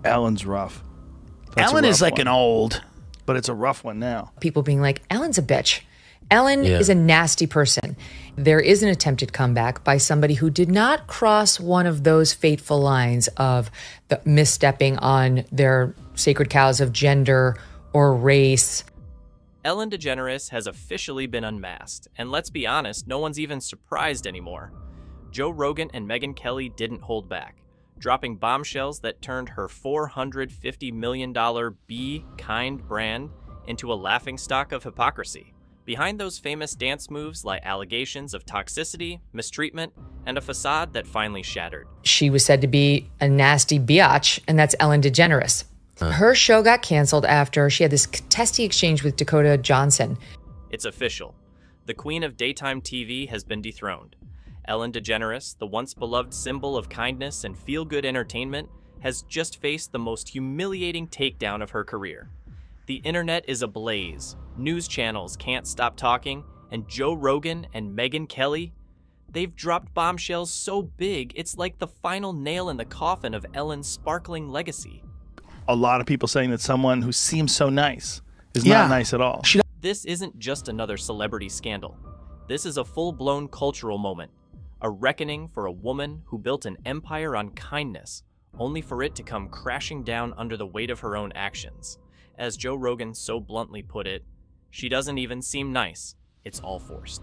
Ellen's rough. That's Ellen a rough is like one. an old. But it's a rough one now. People being like, Ellen's a bitch. Ellen is a nasty person. There is an attempted comeback by somebody who did not cross one of those fateful lines of the misstepping on their sacred cows of gender or race. Ellen DeGeneres has officially been unmasked, and let's be honest, no one's even surprised anymore. Joe Rogan and Megyn Kelly didn't hold back, dropping bombshells that turned her $450 million Be Kind brand into a laughingstock of hypocrisy. Behind those famous dance moves lie allegations of toxicity, mistreatment, and a facade that finally shattered. She was said to be a nasty biatch, and that's Ellen DeGeneres. Her show got canceled after she had this testy exchange with Dakota Johnson. It's official. The queen of daytime TV has been dethroned. Ellen DeGeneres, the once beloved symbol of kindness and feel-good entertainment, has just faced the most humiliating takedown of her career. The internet is ablaze. News channels can't stop talking, and Joe Rogan and Megyn Kelly, they've dropped bombshells so big it's like the final nail in the coffin of Ellen's sparkling legacy. A lot of people saying that someone who seems so nice is not nice at all. This isn't just another celebrity scandal. This is a full-blown cultural moment, a reckoning for a woman who built an empire on kindness, only for it to come crashing down under the weight of her own actions. As Joe Rogan so bluntly put it, she doesn't even seem nice, it's all forced.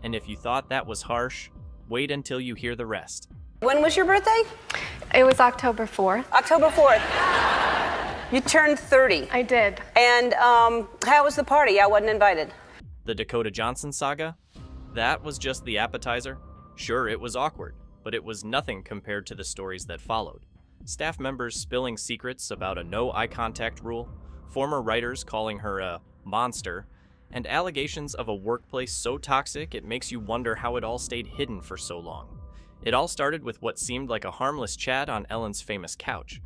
And if you thought that was harsh, wait until you hear the rest. When was your birthday? It was October 4th. October 4th. You turned 30. I did. And how was the party? I wasn't invited. The Dakota Johnson saga? That was just the appetizer. Sure, it was awkward, but it was nothing compared to the stories that followed. Staff members spilling secrets about a no eye contact rule, former writers calling her a monster, and allegations of a workplace so toxic it makes you wonder how it all stayed hidden for so long. It all started with what seemed like a harmless chat on Ellen's famous couch.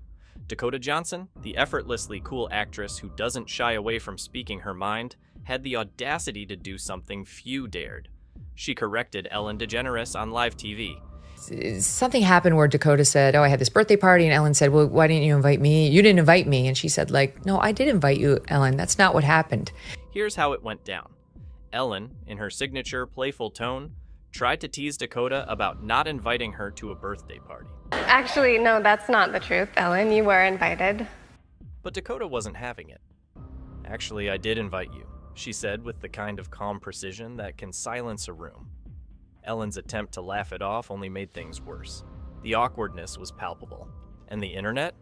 Dakota Johnson, the effortlessly cool actress who doesn't shy away from speaking her mind, had the audacity to do something few dared. She corrected Ellen DeGeneres on live TV. Something happened where Dakota said, I had this birthday party, and Ellen said, well, why didn't you invite me? You didn't invite me. And she said, no, I did invite you, Ellen. That's not what happened. Here's how it went down. Ellen, in her signature playful tone, tried to tease Dakota about not inviting her to a birthday party. Actually, no, that's not the truth, Ellen. You were invited. But Dakota wasn't having it. Actually, I did invite you, she said with the kind of calm precision that can silence a room. Ellen's attempt to laugh it off only made things worse. The awkwardness was palpable. And the internet?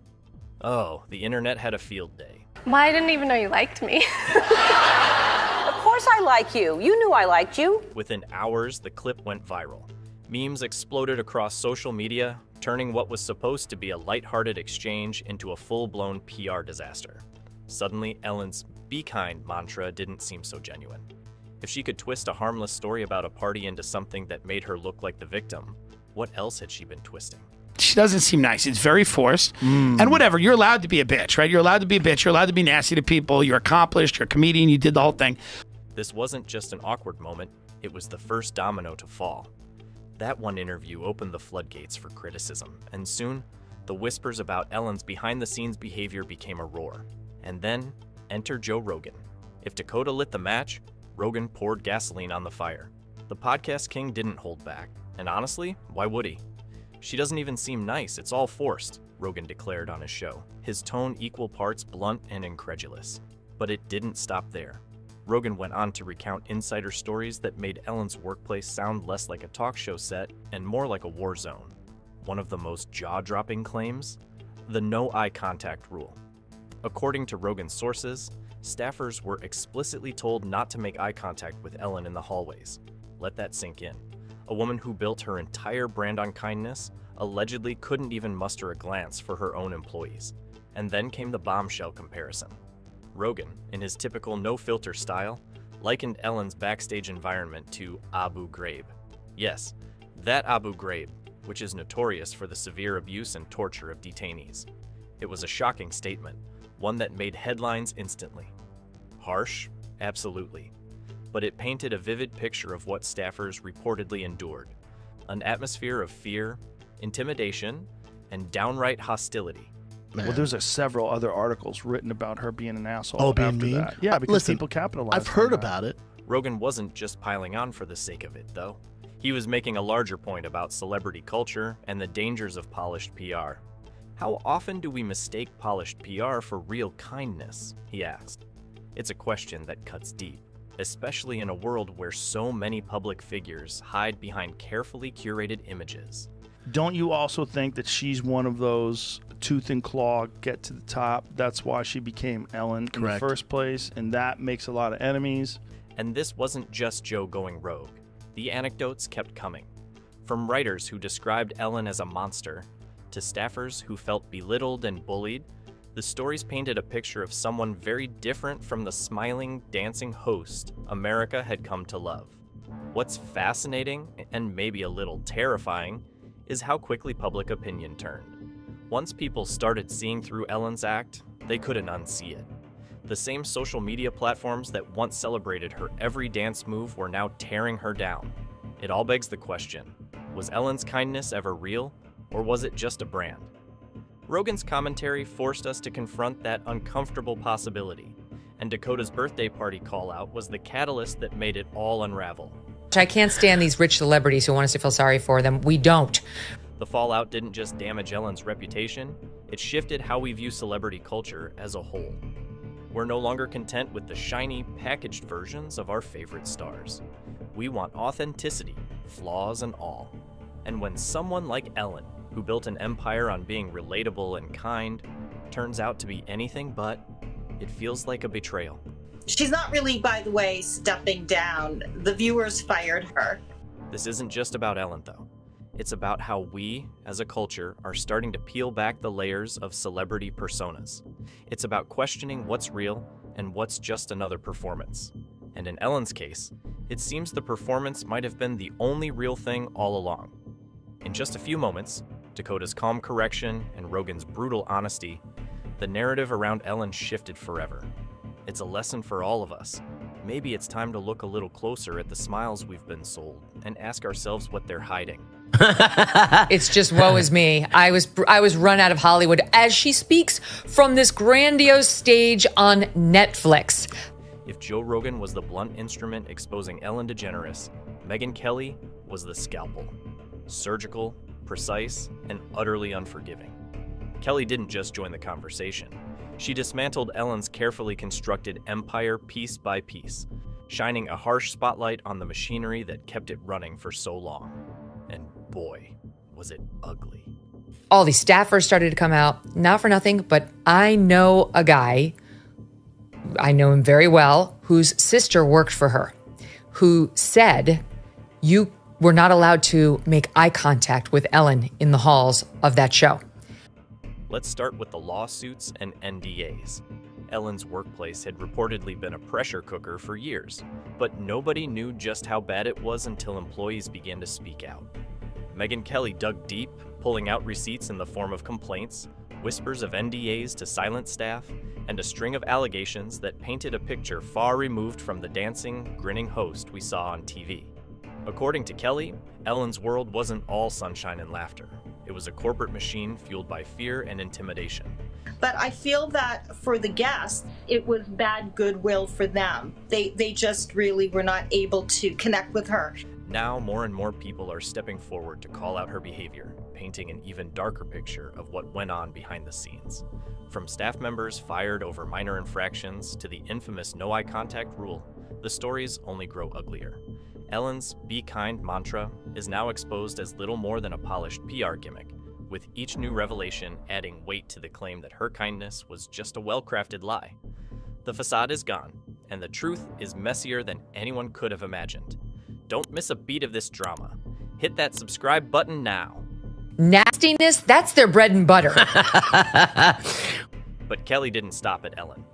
Oh, the internet had a field day. Well, I didn't even know you liked me. Of course I like you. You knew I liked you. Within hours, the clip went viral. Memes exploded across social media, turning what was supposed to be a lighthearted exchange into a full-blown PR disaster. Suddenly, Ellen's "be kind" mantra didn't seem so genuine. If she could twist a harmless story about a party into something that made her look like the victim, what else had she been twisting? She doesn't seem nice. It's very forced. And whatever, you're allowed to be a bitch, right? You're allowed to be a bitch. You're allowed to be nasty to people. You're accomplished. You're a comedian. You did the whole thing. This wasn't just an awkward moment. It was the first domino to fall. That one interview opened the floodgates for criticism, and soon, the whispers about Ellen's behind-the-scenes behavior became a roar. And then, enter Joe Rogan. If Dakota lit the match, Rogan poured gasoline on the fire. The podcast king didn't hold back, and honestly, why would he? She doesn't even seem nice, it's all forced, Rogan declared on his show, his tone equal parts blunt and incredulous. But it didn't stop there. Rogan went on to recount insider stories that made Ellen's workplace sound less like a talk show set and more like a war zone. One of the most jaw-dropping claims? The no eye contact rule. According to Rogan's sources, staffers were explicitly told not to make eye contact with Ellen in the hallways. Let that sink in. A woman who built her entire brand on kindness allegedly couldn't even muster a glance for her own employees. And then came the bombshell comparison. Rogan, in his typical no-filter style, likened Ellen's backstage environment to Abu Ghraib. Yes, that Abu Ghraib, which is notorious for the severe abuse and torture of detainees. It was a shocking statement, one that made headlines instantly. Harsh? Absolutely. But it painted a vivid picture of what staffers reportedly endured. An atmosphere of fear, intimidation, and downright hostility. man. Well, there's several other articles written about her being an asshole. Oh, being after mean? that. Yeah, because Listen, people capitalize. I've heard on that. about it. Rogan wasn't just piling on for the sake of it, though. He was making a larger point about celebrity culture and the dangers of polished PR. How often do we mistake polished PR for real kindness? He asked. It's a question that cuts deep, especially in a world where so many public figures hide behind carefully curated images. Don't you also think that she's one of those tooth and claw, get to the top? That's why she became Ellen in the first place, and that makes a lot of enemies. And this wasn't just Joe going rogue. The anecdotes kept coming. From writers who described Ellen as a monster, to staffers who felt belittled and bullied, the stories painted a picture of someone very different from the smiling, dancing host America had come to love. What's fascinating, and maybe a little terrifying, is how quickly public opinion turned. Once people started seeing through Ellen's act, they couldn't unsee it. The same social media platforms that once celebrated her every dance move were now tearing her down. It all begs the question, was Ellen's kindness ever real, or was it just a brand? Rogan's commentary forced us to confront that uncomfortable possibility, and Dakota's birthday party call-out was the catalyst that made it all unravel. I can't stand these rich celebrities who want us to feel sorry for them. We don't. The fallout didn't just damage Ellen's reputation, it shifted how we view celebrity culture as a whole. We're no longer content with the shiny, packaged versions of our favorite stars. We want authenticity, flaws and all. And when someone like Ellen, who built an empire on being relatable and kind, turns out to be anything but, it feels like a betrayal. She's not really, by the way, stepping down. The viewers fired her. This isn't just about Ellen, though. It's about how we, as a culture, are starting to peel back the layers of celebrity personas. It's about questioning what's real and what's just another performance. And in Ellen's case, it seems the performance might have been the only real thing all along. In just a few moments, Dakota's calm correction and Rogan's brutal honesty, the narrative around Ellen shifted forever. It's a lesson for all of us. Maybe it's time to look a little closer at the smiles we've been sold and ask ourselves what they're hiding. It's just woe is me. I was run out of Hollywood as she speaks from this grandiose stage on Netflix. If Joe Rogan was the blunt instrument exposing Ellen DeGeneres, Megyn Kelly was the scalpel. Surgical, precise, and utterly unforgiving. Kelly didn't just join the conversation. She dismantled Ellen's carefully constructed empire piece by piece, shining a harsh spotlight on the machinery that kept it running for so long. And boy, was it ugly. All these staffers started to come out, not for nothing, but I know a guy, I know him very well, whose sister worked for her, who said, you were not allowed to make eye contact with Ellen in the halls of that show. Let's start with the lawsuits and NDAs. Ellen's workplace had reportedly been a pressure cooker for years, but nobody knew just how bad it was until employees began to speak out. Megyn Kelly dug deep, pulling out receipts in the form of complaints, whispers of NDAs to silent staff, and a string of allegations that painted a picture far removed from the dancing, grinning host we saw on TV. According to Kelly, Ellen's world wasn't all sunshine and laughter. It was a corporate machine fueled by fear and intimidation. But I feel that for the guests, it was bad goodwill for them. They just really were not able to connect with her. Now, more and more people are stepping forward to call out her behavior, painting an even darker picture of what went on behind the scenes. From staff members fired over minor infractions to the infamous no eye contact rule, the stories only grow uglier. Ellen's "Be Kind" mantra is now exposed as little more than a polished PR gimmick, with each new revelation adding weight to the claim that her kindness was just a well-crafted lie. The facade is gone, and the truth is messier than anyone could have imagined. Don't miss a beat of this drama. Hit that subscribe button now. Nastiness, that's their bread and butter. But Kelly didn't stop at Ellen.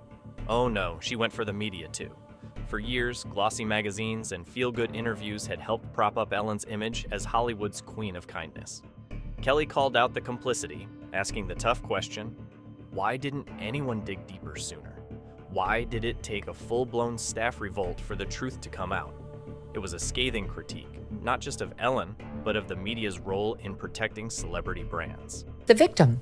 Oh no, she went for the media too. For years, glossy magazines and feel-good interviews had helped prop up Ellen's image as Hollywood's queen of kindness. Kelly called out the complicity, asking the tough question, why didn't anyone dig deeper sooner? Why did it take a full-blown staff revolt for the truth to come out? It was a scathing critique, not just of Ellen, but of the media's role in protecting celebrity brands. The victim.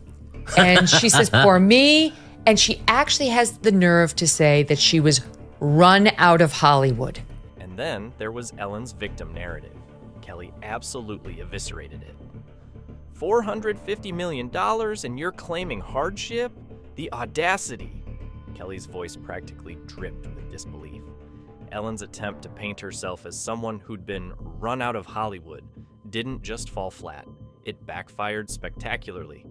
And she says, poor me. And she actually has the nerve to say that she was run out of Hollywood. And then there was Ellen's victim narrative. Kelly absolutely eviscerated it. $450 million and you're claiming hardship? The audacity! Kelly's voice practically dripped with disbelief. Ellen's attempt to paint herself as someone who'd been run out of Hollywood didn't just fall flat. It backfired spectacularly.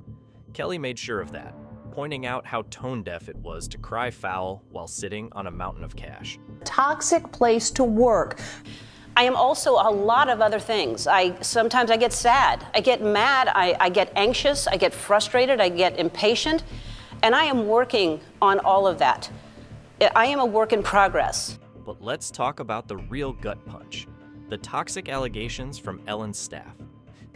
Kelly made sure of that, pointing out how tone-deaf it was to cry foul while sitting on a mountain of cash. Toxic place to work. I am also a lot of other things. Sometimes I get sad, I get mad, I get anxious, I get frustrated, I get impatient, and I am working on all of that. I am a work in progress. But let's talk about the real gut punch, the toxic allegations from Ellen's staff.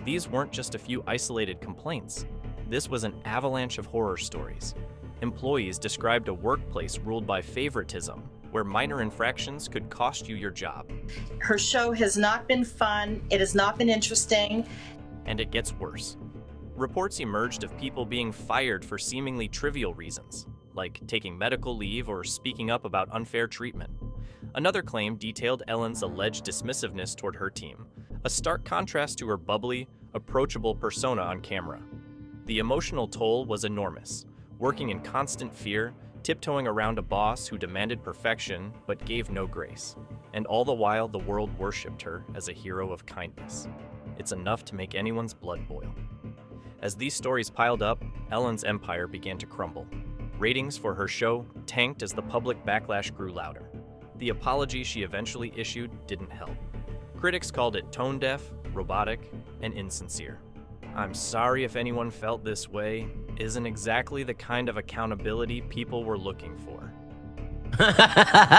These weren't just a few isolated complaints. This was an avalanche of horror stories. Employees described a workplace ruled by favoritism, where minor infractions could cost you your job. Her show has not been fun. It has not been interesting. And it gets worse. Reports emerged of people being fired for seemingly trivial reasons, like taking medical leave or speaking up about unfair treatment. Another claim detailed Ellen's alleged dismissiveness toward her team, a stark contrast to her bubbly, approachable persona on camera. The emotional toll was enormous, working in constant fear, tiptoeing around a boss who demanded perfection but gave no grace. And all the while, the world worshipped her as a hero of kindness. It's enough to make anyone's blood boil. As these stories piled up, Ellen's empire began to crumble. Ratings for her show tanked as the public backlash grew louder. The apology she eventually issued didn't help. Critics called it tone-deaf, robotic, and insincere. "I'm sorry if anyone felt this way" isn't exactly the kind of accountability people were looking for.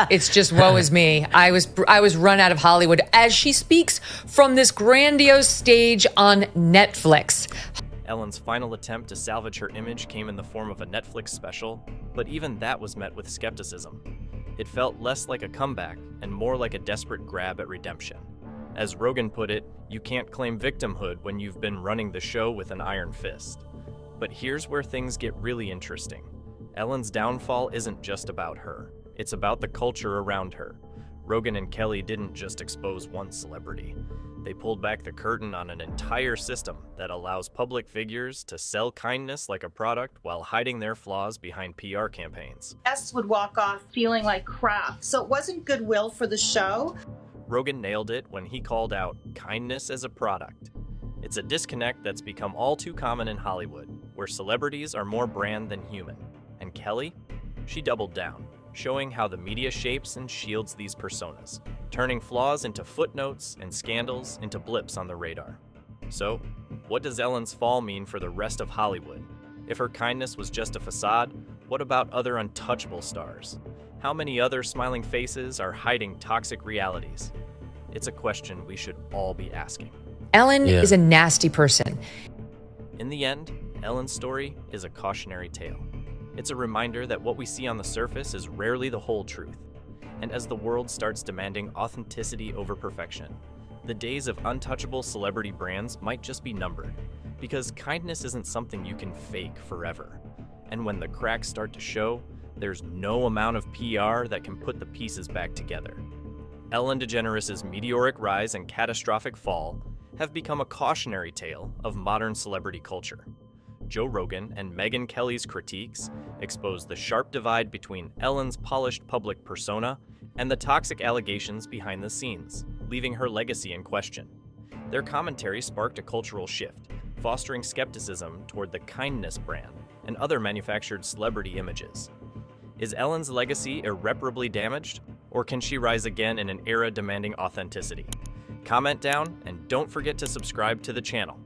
It's just woe is me. I was run out of Hollywood, as she speaks from this grandiose stage on Netflix. Ellen's final attempt to salvage her image came in the form of a Netflix special, but even that was met with skepticism. It felt less like a comeback and more like a desperate grab at redemption. As Rogan put it, you can't claim victimhood when you've been running the show with an iron fist. But here's where things get really interesting. Ellen's downfall isn't just about her. It's about the culture around her. Rogan and Kelly didn't just expose one celebrity. They pulled back the curtain on an entire system that allows public figures to sell kindness like a product while hiding their flaws behind PR campaigns. Guests would walk off feeling like crap. So it wasn't goodwill for the show. Rogan nailed it when he called out kindness as a product. It's a disconnect that's become all too common in Hollywood, where celebrities are more brand than human. And Kelly? She doubled down, showing how the media shapes and shields these personas, turning flaws into footnotes and scandals into blips on the radar. So, what does Ellen's fall mean for the rest of Hollywood? If her kindness was just a facade, what about other untouchable stars? How many other smiling faces are hiding toxic realities? It's a question we should all be asking. Ellen is a nasty person. In the end, Ellen's story is a cautionary tale. It's a reminder that what we see on the surface is rarely the whole truth. And as the world starts demanding authenticity over perfection, the days of untouchable celebrity brands might just be numbered, because kindness isn't something you can fake forever. And when the cracks start to show, there's no amount of PR that can put the pieces back together. Ellen DeGeneres' meteoric rise and catastrophic fall have become a cautionary tale of modern celebrity culture. Joe Rogan and Megyn Kelly's critiques expose the sharp divide between Ellen's polished public persona and the toxic allegations behind the scenes, leaving her legacy in question. Their commentary sparked a cultural shift, fostering skepticism toward the kindness brand and other manufactured celebrity images. Is Ellen's legacy irreparably damaged, or can she rise again in an era demanding authenticity? Comment down, and don't forget to subscribe to the channel.